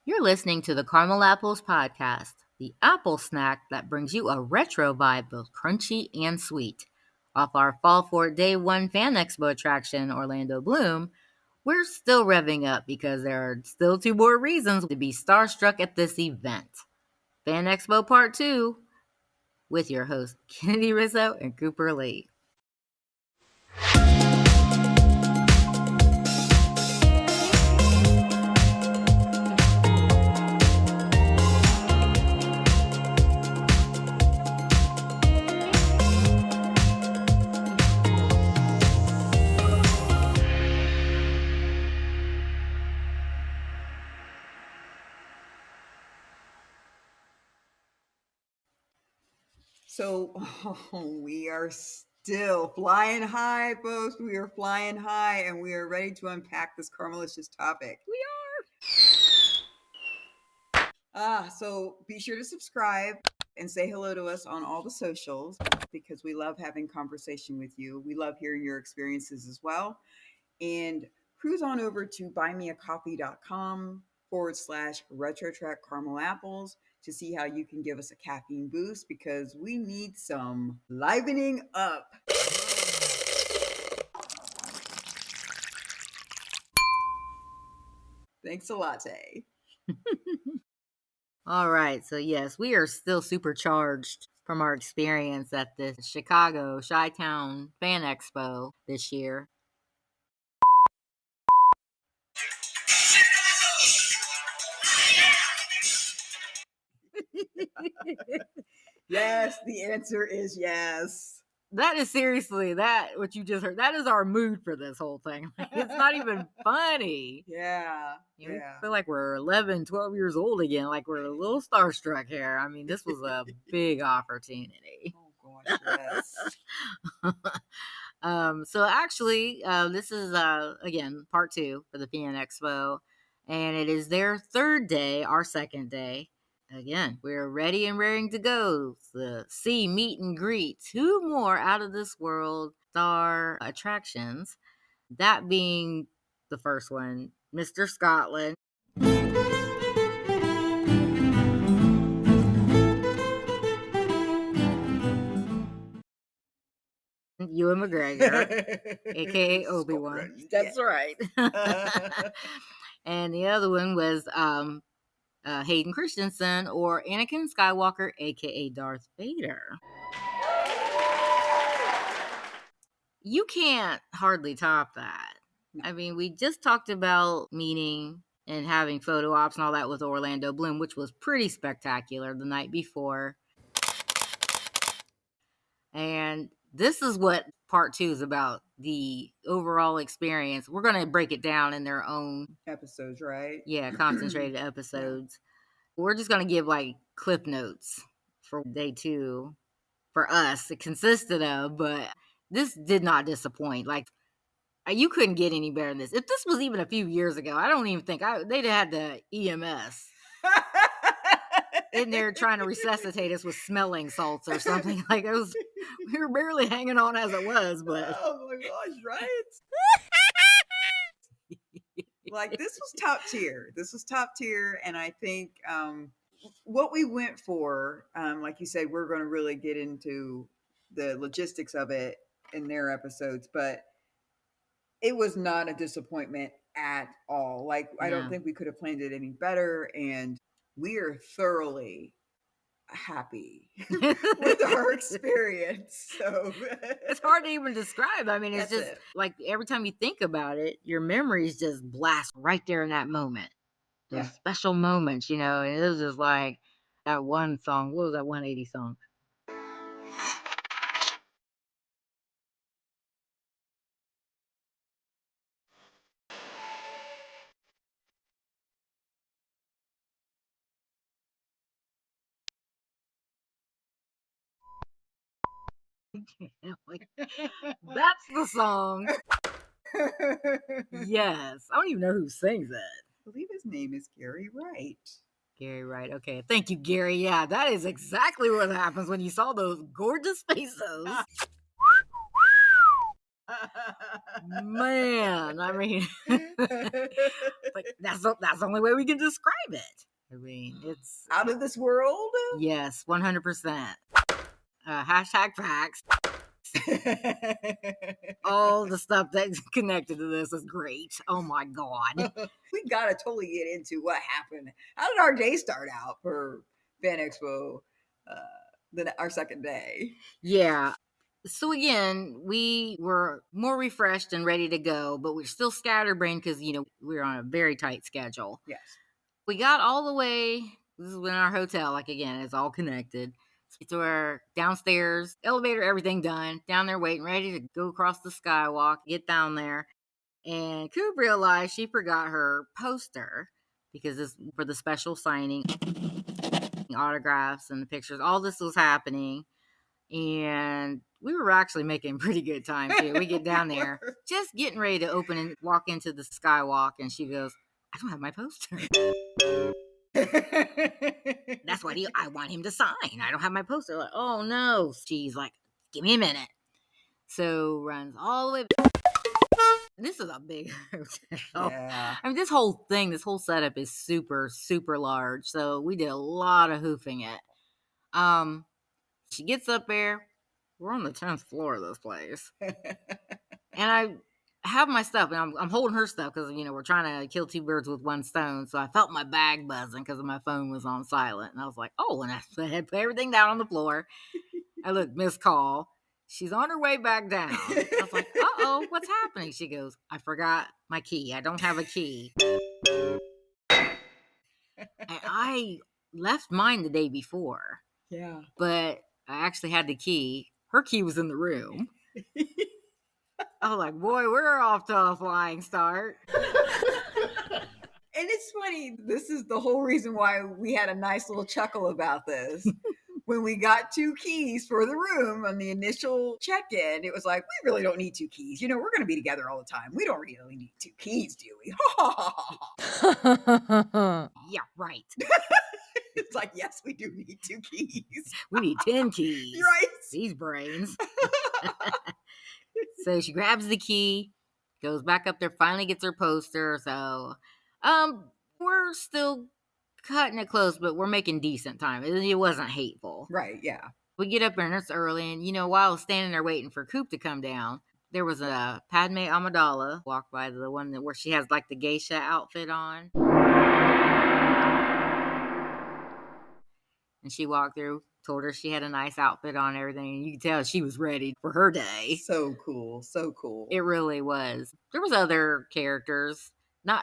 You're listening to the Caramel Apples Podcast, the apple snack that brings you a retro vibe both crunchy and sweet. Off our Fall Fort Day 1 Fan Expo attraction, Orlando Bloom, we're still revving up because there are still 2 more reasons to be starstruck at this event. Fan Expo Part 2 with your hosts Kennedy Rizzo and Cooper Lee. So we are still flying high, folks. We are flying high, and we are ready to unpack this Carmelicious topic. We are. So be sure to subscribe and say hello to us on all the socials because we love having conversation with you. We love hearing your experiences as well. And cruise on over to buymeacoffee.com/RetroTrack Caramel Apples to see how you can give us a caffeine boost because we need some livening up. Thanks a latte. All right, so yes, we are still supercharged from our experience at the Chicago Chi-Town Fan Expo this year. Yes, the answer is yes. That is seriously, what you just heard, that is our mood for this whole thing. It's not even funny. Yeah. We feel like we're 11, 12 years old again, like we're a little starstruck here. I mean, this was a big opportunity. Oh, gosh, yes. So actually, this is, again, part 2 for the Fan Expo, and it is their 3rd day, our 2nd day. Again, we're ready and raring to go to see, meet, and greet 2 more out of this world star attractions. That being the first one, Mr. Scotland. Ewan McGregor, aka Obi-Wan. That's right. And the other one was Hayden Christensen, or Anakin Skywalker, aka Darth Vader. You can't hardly top that. I mean, we just talked about meeting and having photo ops and all that with Orlando Bloom, which was pretty spectacular the night before. And this is what part 2 is about, the overall experience. We're going to break it down in their own episodes, right? Yeah, concentrated episodes. Yeah. We're just going to give like clip notes for day 2 for us. It consisted of, but this did not disappoint. Like, you couldn't get any better than this. If this was even a few years ago, I don't even think they'd had the EMS in there trying to resuscitate us with smelling salts or something. Like, it was, we were barely hanging on as it was, but oh my gosh, right? Like, this was top tier. This was top tier, and I think what we went for, like you said, we're going to really get into the logistics of it in their episodes, but it was not a disappointment at all. Like, I don't think we could have planned it any better, and we are thoroughly happy with our experience. So it's hard to even describe. I mean, it's just like every time you think about it, your memories just blast right there in that moment. Those special moments, you know. And it was just like that one song. What was that 180 song? That's the song. Yes. I don't even know who sings that. I believe his name is Gary Wright. Gary Wright. Okay. Thank you, Gary. Yeah, that is exactly what happens when you saw those gorgeous faces. Man, I mean, like that's the only way we can describe it. I mean, it's out of this world. yes, 100%. Hashtag facts. All the stuff that's connected to this is great. Oh my god. We gotta totally get into what happened. How did our day start out for Fan Expo? Our second day. Yeah. So again, we were more refreshed and ready to go, but we're still scatterbrained because we were on a very tight schedule. Yes. We got all the way. This is in our hotel. Like again, it's all connected. So we're downstairs, elevator, everything done. Down there waiting, ready to go across the skywalk, get down there. And Coop realized she forgot her poster because this for the special signing, autographs and the pictures. All this was happening. And we were actually making pretty good time too. We get down there, just getting ready to open and walk into the skywalk, and she goes, "I don't have my poster." That's what I want him to sign. I don't have my poster. Like, oh no. She's like, "Give me a minute." So runs all the way. This is a big hotel. Yeah. I mean, this whole setup is super, super large. So we did a lot of hoofing it. She gets up there. We're on the 10th floor of this place. And I have my stuff, and I'm holding her stuff because, we're trying to kill two birds with one stone. So I felt my bag buzzing because my phone was on silent. And I was like, oh, and I had put everything down on the floor. I looked, missed call. She's on her way back down. I was like, uh-oh, what's happening? She goes, I forgot my key. I don't have a key. And I left mine the day before. Yeah. But I actually had the key. Her key was in the room. I was like, boy, we're off to a flying start. And it's funny, this is the whole reason why we had a nice little chuckle about this. When we got 2 keys for the room on the initial check-in, it was like, we really don't need 2 keys. We're going to be together all the time. We don't really need 2 keys, do we? Yeah, right. It's like, yes, we do need 2 keys. We need 10 keys. Right? These brains. So she grabs the key, goes back up there, finally gets her poster. So we're still cutting it close, but we're making decent time. It wasn't hateful. Right, yeah. We get up there and it's early, and while I was standing there waiting for Coop to come down, there was a Padme Amidala walk by, the one where she has like the geisha outfit on. And she walked through, told her she had a nice outfit on, everything. And you could tell she was ready for her day. So cool. So cool. It really was. There was other characters.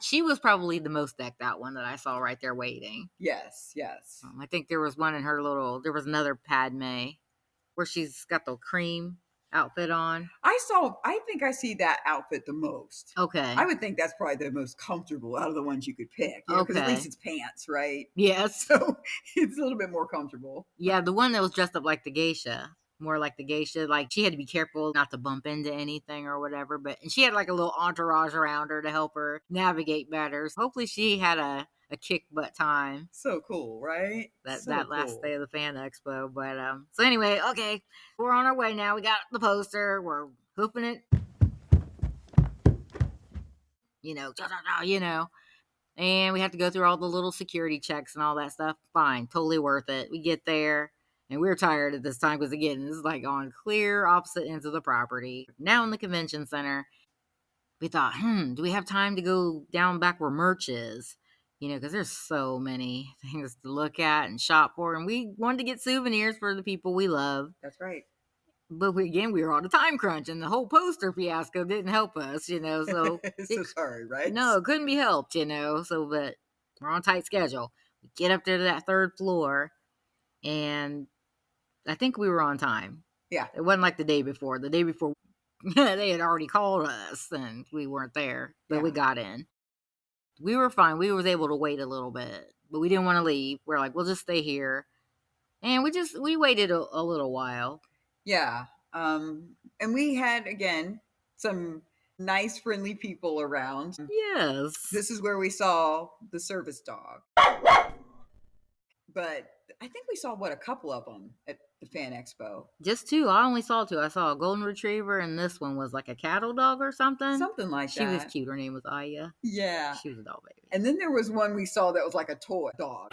She was probably the most decked out one that I saw right there waiting. Yes, yes. I think there was one in there was another Padme where she's got the cream outfit on. I think I see that outfit the most. Okay. I would think that's probably the most comfortable out of the ones you could pick. Because at least it's pants, right? Yes. So it's a little bit more comfortable. Yeah, the one that was dressed up like the geisha. More like the geisha. Like she had to be careful not to bump into anything or whatever. And she had like a little entourage around her to help her navigate better. So hopefully she had a kick butt time. So cool, right? That last day of the Fan Expo. But so anyway, okay, we're on our way now. We got the poster. We're hooping it. And we have to go through all the little security checks and all that stuff. Fine, totally worth it. We get there. And we're tired at this time because, again, this is like on clear opposite ends of the property. Now in the convention center, we thought, do we have time to go down back where merch is? Because there's so many things to look at and shop for. And we wanted to get souvenirs for the people we love. That's right. But we were on a time crunch, and the whole poster fiasco didn't help us, So so sorry, right? No, it couldn't be helped, So, but we're on a tight schedule. We get up there to that 3rd floor, and I think we were on time. Yeah. It wasn't like the day before. The day before, they had already called us, and we weren't there, but we got in. We were fine. We was able to wait a little bit, but we didn't want to leave. We're like, we'll just stay here. And we waited a little while. Yeah. And we had, again, some nice, friendly people around. Yes. This is where we saw the service dog. But I think we saw, a couple of them the Fan Expo? Just two. I only saw two. I saw a golden retriever, and this one was like a cattle dog or something. Something like She was that. cute. Her name was Aya. Yeah. She was a doll baby. And then there was one we saw that was like a toy dog.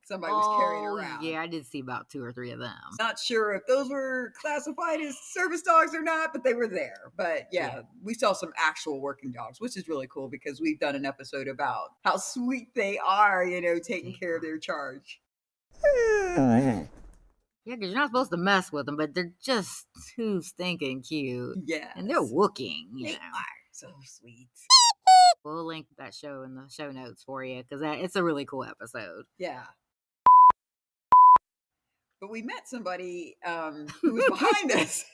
Somebody was carrying around. Yeah, I did see about 2 or 3 of them. Not sure if those were classified as service dogs or not, but they were there. But yeah, we saw some actual working dogs, which is really cool because we've done an episode about how sweet they are, taking care of their charge. Yeah, because you're not supposed to mess with them, but they're just too stinking cute. Yeah. And they're Wooking. They are so sweet. We'll link that show in the show notes for you because it's a really cool episode. Yeah. But we met somebody who was behind us.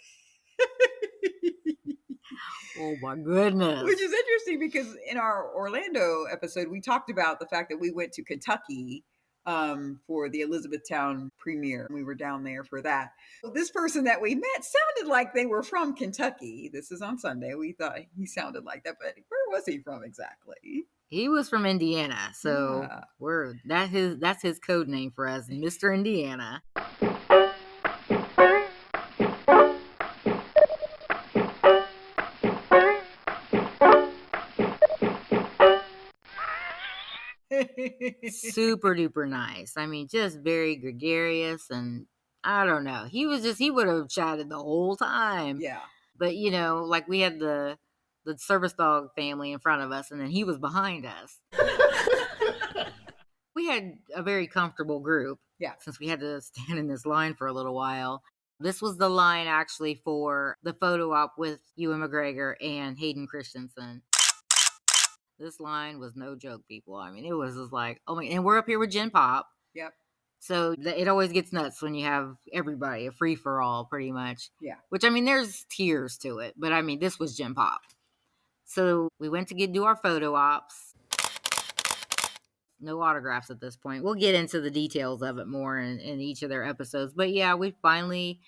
Oh my goodness. Which is interesting because in our Orlando episode, we talked about the fact that we went to Kentucky for the Elizabethtown premiere. We were down there for that. This person that we met sounded like they were from Kentucky. This is on Sunday. We thought he sounded like that, but where was he from exactly? He was from Indiana, so that's his code name for us, Mr. Indiana. Super duper nice. I mean, just very gregarious, and I don't know. He would have chatted the whole time. Yeah. But like we had the service dog family in front of us, and then he was behind us. We had a very comfortable group. Yeah. Since we had to stand in this line for a little while. This was the line actually for the photo op with Ewan McGregor and Hayden Christensen. This line was no joke, people. I mean, it was just like, oh my, and we're up here with Gen Pop. Yep. So it always gets nuts when you have everybody, a free for all, pretty much. Yeah. Which, I mean, there's tiers to it, but I mean, this was Gen Pop. So we went to do our photo ops. No autographs at this point. We'll get into the details of it more in each of their episodes. But yeah, we finally,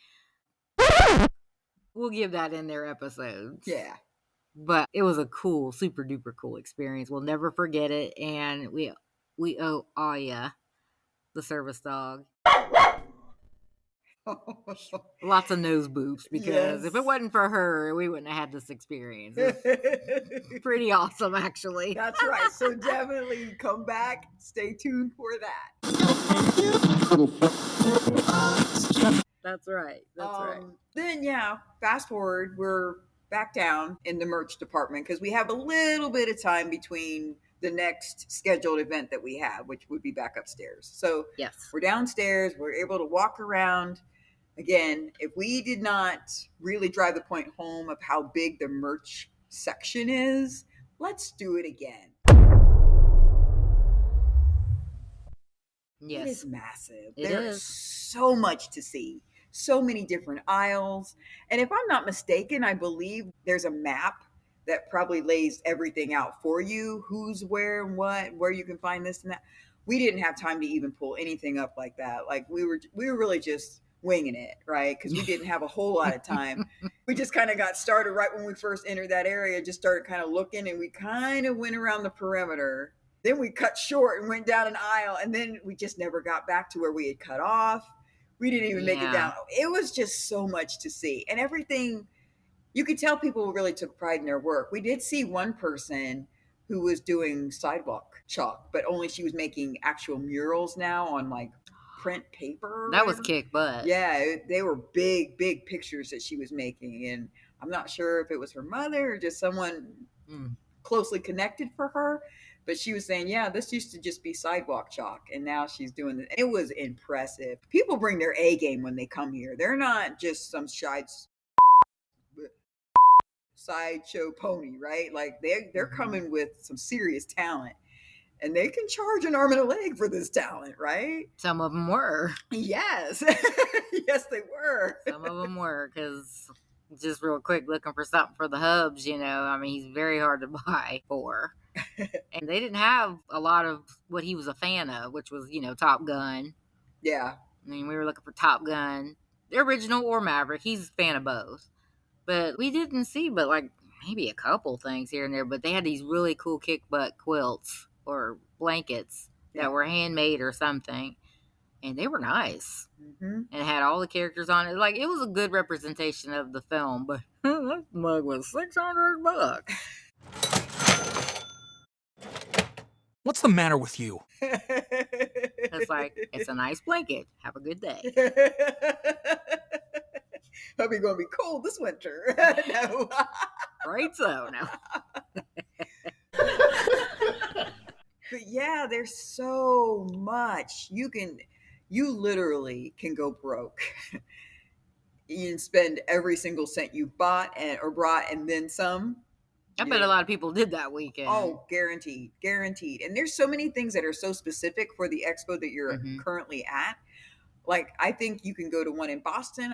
we'll give that in their episodes. Yeah. But it was a cool, super duper cool experience. We'll never forget it. And we owe Aya, the service dog, lots of nose boops because if it wasn't for her, we wouldn't have had this experience. It's pretty awesome, actually. That's right. So definitely come back. Stay tuned for that. That's right. That's right. Then, fast forward, we're back down in the merch department because we have a little bit of time between the next scheduled event that we have, which would be back upstairs. So yes, we're downstairs. We're able to walk around. Again, if we did not really drive the point home of how big the merch section is, let's do it again. Yes. It is massive. There's so much to see. So many different aisles. And if I'm not mistaken, I believe there's a map that probably lays everything out for you. Who's where and what, where you can find this and that. We didn't have time to even pull anything up like that. Like we were really just winging it, right? Because we didn't have a whole lot of time. We just kind of got started right when we first entered that area, just started kind of looking, and we kind of went around the perimeter. Then we cut short and went down an aisle, and then we just never got back to where we had cut off. We didn't even make it down. It was just so much to see. And everything, you could tell people really took pride in their work. We did see one person who was doing sidewalk chalk, but only she was making actual murals now on like print paper. That was kick butt. Yeah, they were big, big pictures that she was making. And I'm not sure if it was her mother or just someone closely connected for her. But she was saying, yeah, this used to just be sidewalk chalk, and now she's doing it. It was impressive. People bring their A game when they come here. They're not just some sideshow pony, right? Like they're coming with some serious talent, and they can charge an arm and a leg for this talent, right? Some of them were. Yes. Yes, they were. Some of them were, because just real quick, looking for something for the hubs, I mean, he's very hard to buy for. And they didn't have a lot of what he was a fan of, which was, Top Gun. Yeah. I mean, we were looking for Top Gun, the original or Maverick. He's a fan of both. But we didn't see but like maybe a couple things here and there. But they had these really cool kick butt quilts or blankets that were handmade or something. and they were nice. Mm-hmm. And it had all the characters on it. Like, it was a good representation of the film, but that mug was $600. What's the matter with you? It's like, it's a nice blanket. Have a good day. Probably gonna be cold this winter. No. Right, so no. But yeah, there's so much. You literally can go broke. You can spend every single cent you bought or brought and then some. I bet a lot of people did that weekend. Oh, guaranteed, guaranteed. And there's so many things that are so specific for the expo that you're currently at. Like, I think you can go to one in Boston.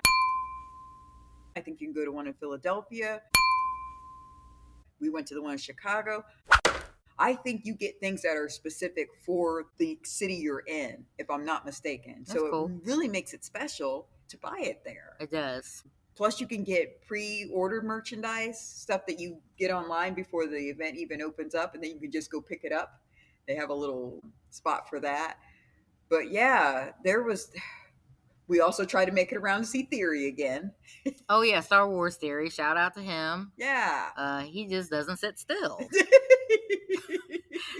I think you can go to one in Philadelphia. We went to the one in Chicago. I think you get things that are specific for the city you're in, if I'm not mistaken. That's cool. It really makes it special to buy it there. It does. Plus, you can get pre-ordered merchandise, stuff that you get online before the event even opens up, and then you can just go pick it up. They have a little spot for that. But yeah, we also tried to make it around to see Theory again. Oh yeah, Star Wars Theory. Shout out to him. Yeah. He just doesn't sit still.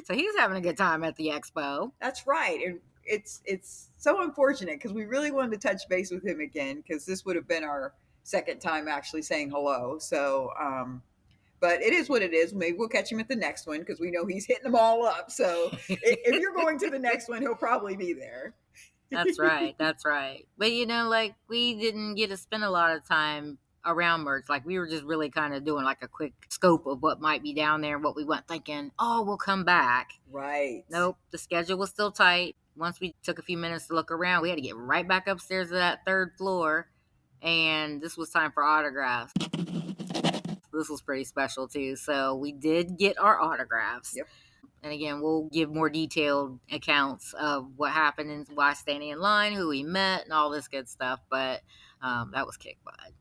So he's having a good time at the expo. That's right. And it's so unfortunate because we really wanted to touch base with him again, because this would have been our second time actually saying hello. So, but it is what it is. Maybe we'll catch him at the next one because we know he's hitting them all up. So if you're going to the next one, he'll probably be there. That's right. That's right. But like, we didn't get to spend a lot of time around merch. Like, we were just really kind of doing like a quick scope of what might be down there and what we went thinking, oh, we'll come back. Right. Nope. The schedule was still tight. Once we took a few minutes to look around, we had to get right back upstairs to that third floor. And this was time for autographs. This was pretty special too. So we did get our autographs. Yep. And again, we'll give more detailed accounts of what happened and why standing in line, who we met, and all this good stuff. But that was kick butt.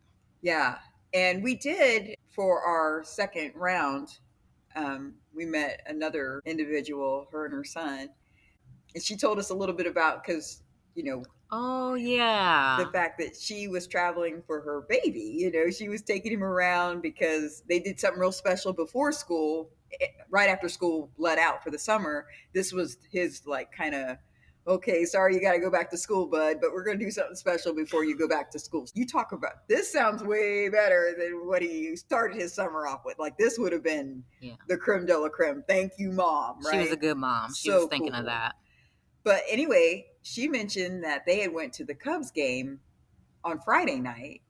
Yeah. And we did, for our second round, we met another individual, her and her son. And she told us a little bit about, because, oh, yeah, the fact that she was traveling for her baby. She was taking him around because they did something real special before school, right after school let out for the summer. This was his, like, kind of, okay, sorry, you got to go back to school, bud, but we're going to do something special before you go back to school. You talk about, this sounds way better than what he started his summer off with. Like, this would have been the creme de la creme. Thank you, Mom. Right? She was a good mom. She was thinking of that. But anyway, she mentioned that they had went to the Cubs game on Friday night.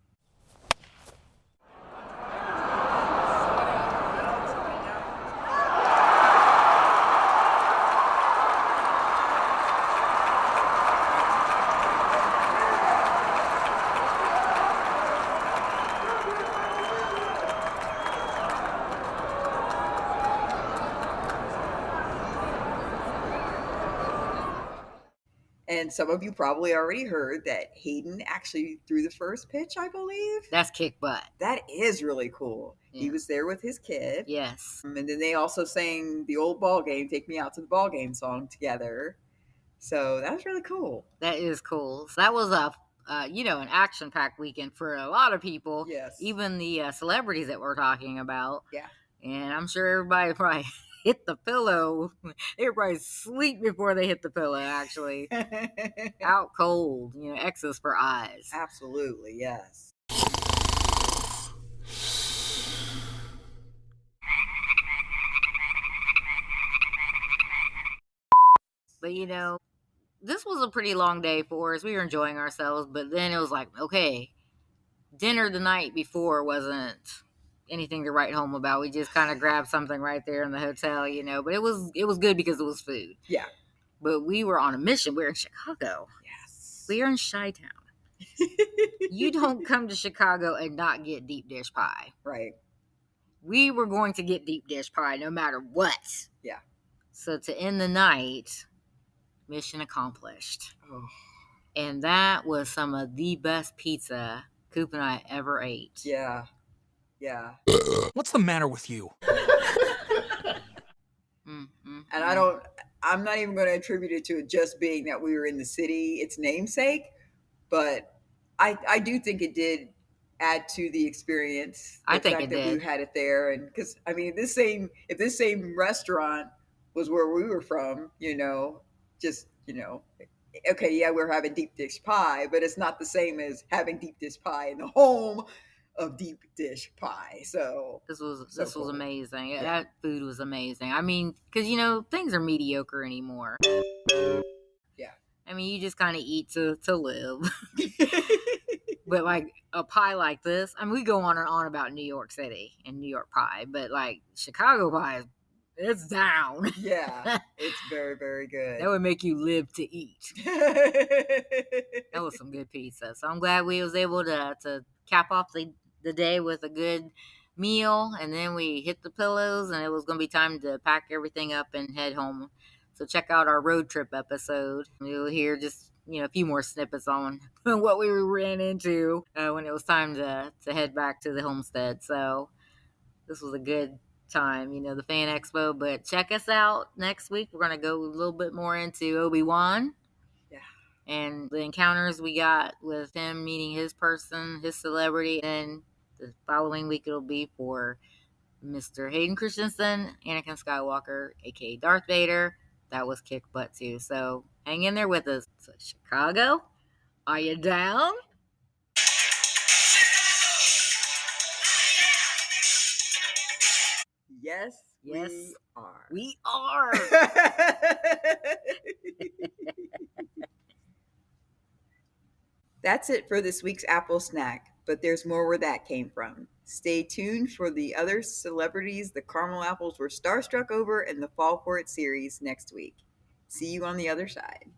And some of you probably already heard that Hayden actually threw the first pitch, I believe. That's kick butt. That is really cool. Yeah. He was there with his kid. Yes. And then they also sang the old ball game, Take Me Out to the Ball Game song together. So that was really cool. That is cool. So that was an action-packed weekend for a lot of people. Yes. Even the celebrities that we're talking about. Yeah. And I'm sure everybody probably hit the pillow. Everybody sleep before they hit the pillow, actually. Out cold, X's for eyes. Absolutely, yes. But this was a pretty long day for us. We were enjoying ourselves, but then it was like, okay, dinner the night before wasn't anything to write home about. We just kind of grabbed something right there in the hotel, but it was good because it was food. Yeah. But we were on a mission. We're in Chicago. Yes. We're in Chi-Town. You don't come to Chicago and not get deep dish pie. Right. We were going to get deep dish pie no matter what. Yeah. So to end the night, mission accomplished. Oh. And that was some of the best pizza Coop and I ever ate. Yeah. Yeah. What's the matter with you? And I don't, I'm not even going to attribute it to it just being that we were in the city, its namesake, but I do think it did add to the experience, I the think fact it that we did. had it there. And because I mean, if this same restaurant was where we were from, just okay, yeah, we're having deep dish pie, but it's not the same as having deep dish pie in the home of deep dish pie. So This was cool. amazing. Yeah. That food was amazing. I mean, because things are mediocre anymore. Yeah. I mean, you just kind of eat to live. But like a pie like this, I mean, we go on and on about New York City and New York pie, but like Chicago pie, it's down. Yeah, it's very, very good. That would make you live to eat. That was some good pizza. So I'm glad we was able to cap off the day with a good meal, and then we hit the pillows, and it was going to be time to pack everything up and head home. So check out our road trip episode. You'll hear just a few more snippets on what we ran into when it was time to head back to the homestead. So this was a good time, the Fan Expo. But check us out next week. We're going to go a little bit more into Obi-Wan. Yeah. And the encounters we got with him meeting his person, his celebrity. And the following week it'll be for Mr. Hayden Christensen, Anakin Skywalker, aka Darth Vader. That was kick butt too. So hang in there with us. So Chicago, are you down? Yes, Yes, we are. we are. That's it for this week's Apple Snack, but there's more where that came from. Stay tuned for the other celebrities the caramel apples were starstruck over in the Fall For It series next week. See you on the other side.